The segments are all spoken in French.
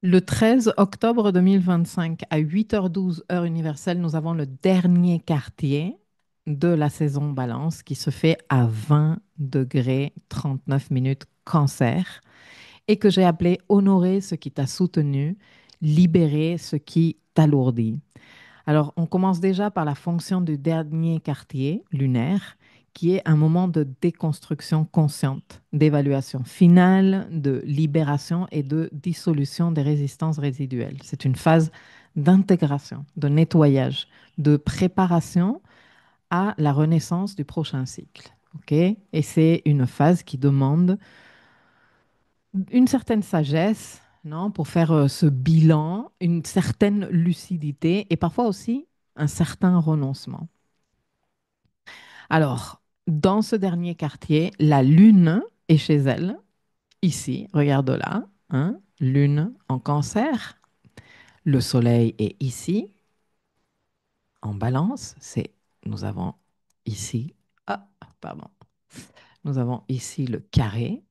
Le 13 octobre 2025, à 8h12 heure universelle, nous avons le dernier quartier de la saison Balance qui se fait à 20 degrés 39 minutes Cancer et que j'ai appelé Honorer ce qui t'a soutenu, libérer ce qui t'alourdit. Alors, on commence déjà par la fonction du dernier quartier lunaire, qui est un moment de déconstruction consciente, d'évaluation finale, de libération et de dissolution des résistances résiduelles. C'est une phase d'intégration, de nettoyage, de préparation à la renaissance du prochain cycle. OK? Et c'est une phase qui demande une certaine sagesse, non, pour faire ce bilan, une certaine lucidité et parfois aussi un certain renoncement. Alors, dans ce dernier quartier, la lune est chez elle, ici, regarde là, hein, lune en cancer, le soleil est ici, en balance, nous avons ici, ah, pardon, nous avons ici le carré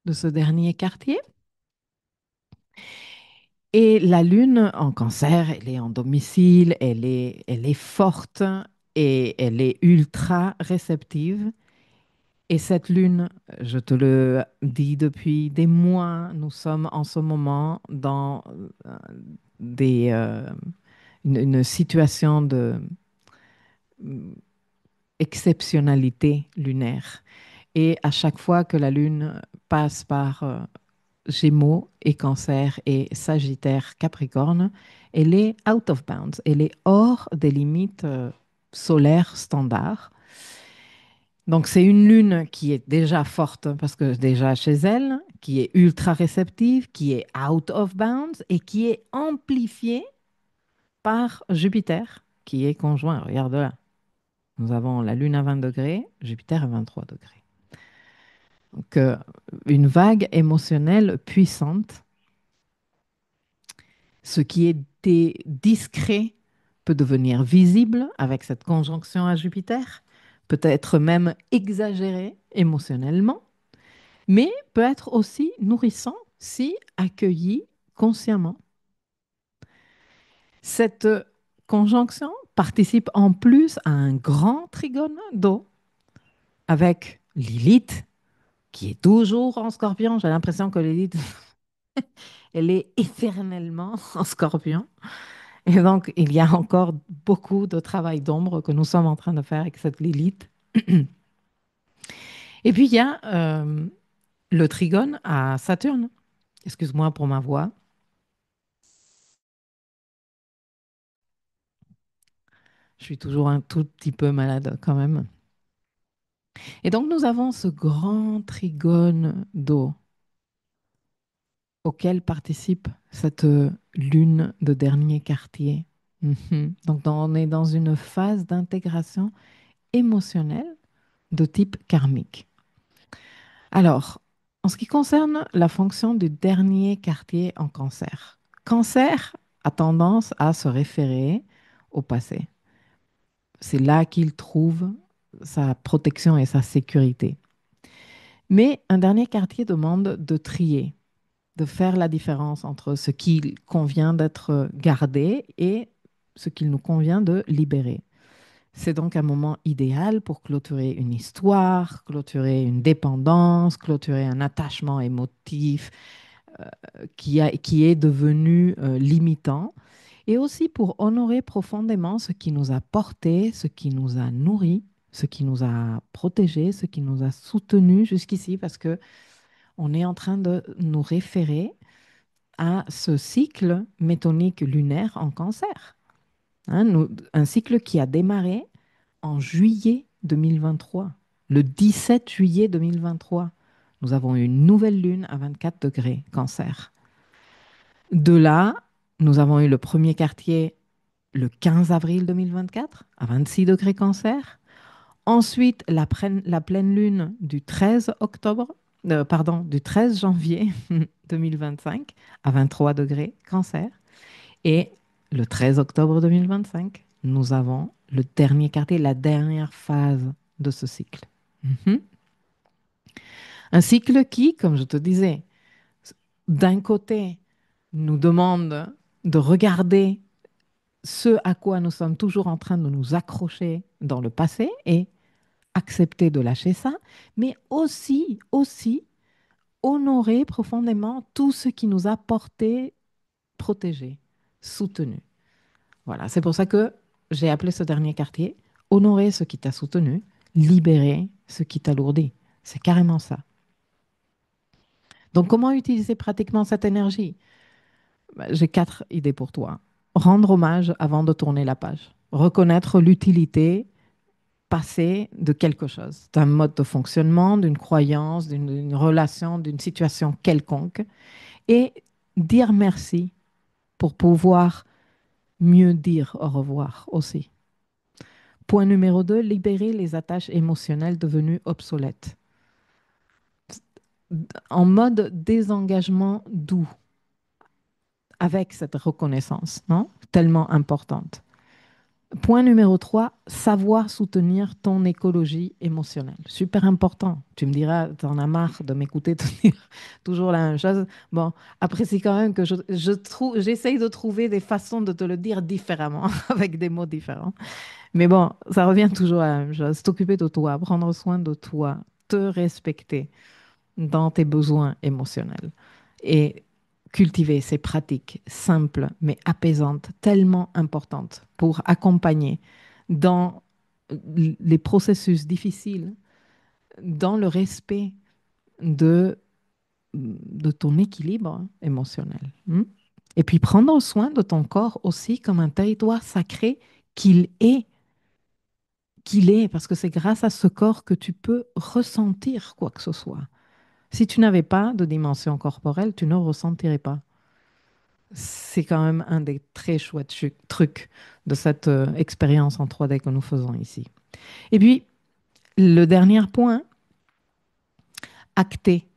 de ce dernier quartier. Et la lune en cancer, elle est en domicile, elle est forte et elle est ultra réceptive. Et cette lune, je te le dis depuis des mois, nous sommes en ce moment dans des, une situation de exceptionnalité lunaire. Et à chaque fois que la lune passe par Gémeaux et Cancer et Sagittaire, Capricorne, elle est out of bounds, elle est hors des limites solaires standards. Donc c'est une lune qui est déjà forte parce que déjà chez elle, qui est ultra réceptive, qui est out of bounds et qui est amplifiée par Jupiter, qui est conjoint. Regarde là, nous avons la lune à 20 degrés, Jupiter à 23 degrés. Donc une vague émotionnelle puissante. Ce qui était discret peut devenir visible avec cette conjonction à Jupiter, peut être même exagéré émotionnellement, mais peut être aussi nourrissant si accueilli consciemment. Cette conjonction participe en plus à un grand trigone d'eau avec Lilith, qui est toujours en scorpion. J'ai l'impression que Lilith, elle est éternellement en scorpion. Et donc, il y a encore beaucoup de travail d'ombre que nous sommes en train de faire avec cette Lilith. Et puis, il y a le trigone à Saturne. Excuse-moi pour ma voix. Je suis toujours un tout petit peu malade quand même. Et donc, nous avons ce grand trigone d'eau auquel participe cette lune de dernier quartier. Mhm. Donc, on est dans une phase d'intégration émotionnelle de type karmique. Alors, en ce qui concerne la fonction du dernier quartier en cancer, cancer a tendance à se référer au passé. C'est là qu'il trouve sa protection et sa sécurité. Mais un dernier quartier demande de trier, de faire la différence entre ce qu'il convient d'être gardé et ce qu'il nous convient de libérer. C'est donc un moment idéal pour clôturer une histoire, clôturer une dépendance, clôturer un attachement émotif qui est devenu limitant, et aussi pour honorer profondément ce qui nous a porté, ce qui nous a nourri, ce qui nous a protégés, ce qui nous a soutenus jusqu'ici, parce que on est en train de nous référer à ce cycle métonique lunaire en cancer. Hein, un cycle qui a démarré en juillet 2023. Le 17 juillet 2023, nous avons eu une nouvelle lune à 24 degrés, cancer. De là, nous avons eu le premier quartier le 15 avril 2024 à 26 degrés cancer. Ensuite, la pleine lune du 13 octobre, pardon, du 13 janvier 2025 à 23 degrés cancer. Et le 13 octobre 2025, nous avons le dernier quartier, la dernière phase de ce cycle. Mhm. Un cycle qui, comme je te disais, d'un côté, nous demande de regarder ce à quoi nous sommes toujours en train de nous accrocher dans le passé et accepter de lâcher ça, mais aussi honorer profondément tout ce qui nous a porté, protégé, soutenu. Voilà, c'est pour ça que j'ai appelé ce dernier quartier honorer ce qui t'a soutenu, libérer ce qui t'alourdit. C'est carrément ça. Donc, comment utiliser pratiquement cette énergie? Bah, j'ai quatre idées pour toi. Rendre hommage avant de tourner la page. Reconnaître l'utilité passée de quelque chose, d'un mode de fonctionnement, d'une croyance, d'une relation, d'une situation quelconque. Et dire merci pour pouvoir mieux dire au revoir aussi. Point numéro 2, libérer les attaches émotionnelles devenues obsolètes. En mode désengagement doux, avec cette reconnaissance, non? Tellement importante. Point numéro 3, savoir soutenir ton écologie émotionnelle. Super important. Tu me diras, t'en as marre de m'écouter te dire toujours la même chose. Bon, apprécie quand même que j'essaye de trouver des façons de te le dire différemment, avec des mots différents. Mais bon, ça revient toujours à la même chose. T'occuper de toi, prendre soin de toi, te respecter dans tes besoins émotionnels. Et cultiver ces pratiques simples mais apaisantes, tellement importantes pour accompagner dans les processus difficiles, dans le respect de, de ton équilibre émotionnel. Hmm. Et puis prendre soin de ton corps aussi comme un territoire sacré qu'il est, parce que c'est grâce à ce corps que tu peux ressentir quoi que ce soit. Si tu n'avais pas de dimension corporelle, tu ne ressentirais pas. C'est quand même un des très chouettes trucs de cette expérience en 3D que nous faisons ici. Et puis, le dernier point, acter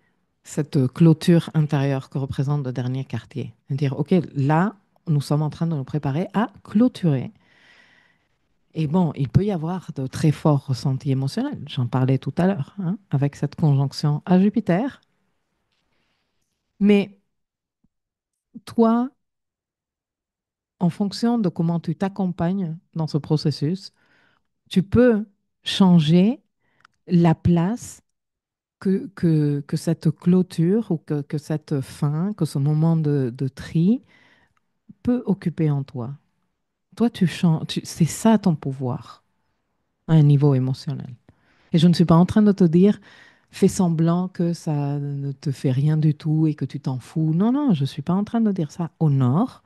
cette clôture intérieure que représente le dernier quartier. Dire, OK, là, nous sommes en train de nous préparer à clôturer. Et bon, il peut y avoir de très forts ressentis émotionnels. J'en parlais tout à l'heure, hein, avec cette conjonction à Jupiter. Mais toi, en fonction de comment tu t'accompagnes dans ce processus, tu peux changer la place que cette clôture ou que cette fin, que ce moment de tri peut occuper en toi. Toi, tu changes, c'est ça ton pouvoir à un niveau émotionnel. Et je ne suis pas en train de te dire, fais semblant que ça ne te fait rien du tout et que tu t'en fous. Non, non, je ne suis pas en train de dire ça. Honore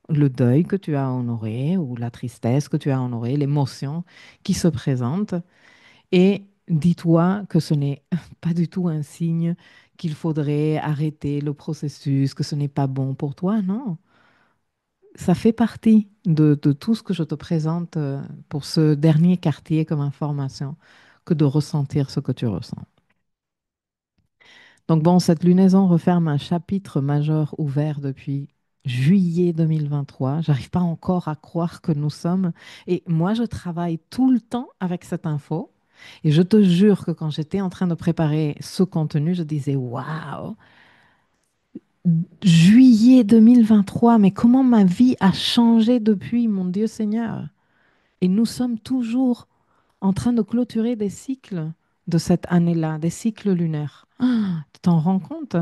le deuil que tu as honoré ou la tristesse que tu as honoré, l'émotion qui se présente. Et dis-toi que ce n'est pas du tout un signe qu'il faudrait arrêter le processus, que ce n'est pas bon pour toi. Non, ça fait partie de tout ce que je te présente pour ce dernier quartier comme information, que de ressentir ce que tu ressens. Donc bon, cette lunaison referme un chapitre majeur ouvert depuis juillet 2023. J'arrive pas encore à croire que nous sommes. Et moi, je travaille tout le temps avec cette info. Et je te jure que quand j'étais en train de préparer ce contenu, je disais, waouh, juillet 2023, mais comment ma vie a changé depuis, mon Dieu Seigneur. Et nous sommes toujours en train de clôturer des cycles de cette année-là, des cycles lunaires. Ah, tu t'en rends compte?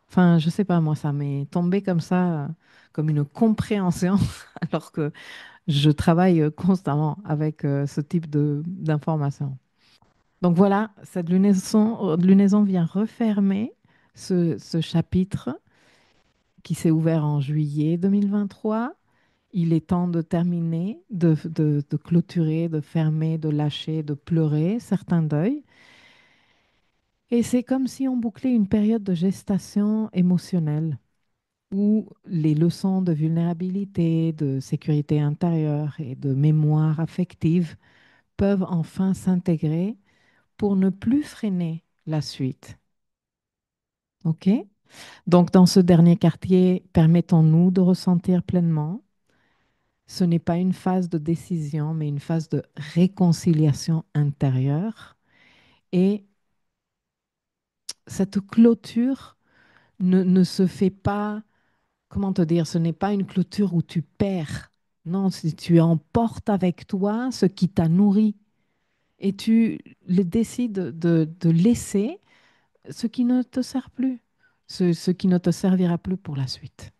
Enfin, je sais pas, moi, ça m'est tombé comme ça, comme une compréhension, alors que je travaille constamment avec ce type d'informations. Donc voilà, cette lunaison vient refermer ce chapitre qui s'est ouvert en juillet 2023. Il est temps de terminer, de clôturer, de fermer, de lâcher, de pleurer certains deuils. Et c'est comme si on bouclait une période de gestation émotionnelle où les leçons de vulnérabilité, de sécurité intérieure et de mémoire affective peuvent enfin s'intégrer pour ne plus freiner la suite. OK? Donc, dans ce dernier quartier, permettons-nous de ressentir pleinement. Ce n'est pas une phase de décision, mais une phase de réconciliation intérieure. Et cette clôture ne se fait pas comment te dire, ce n'est pas une clôture où tu perds. Non, si tu emportes avec toi ce qui t'a nourri et tu décides de laisser ce qui ne te sert plus, ce qui ne te servira plus pour la suite.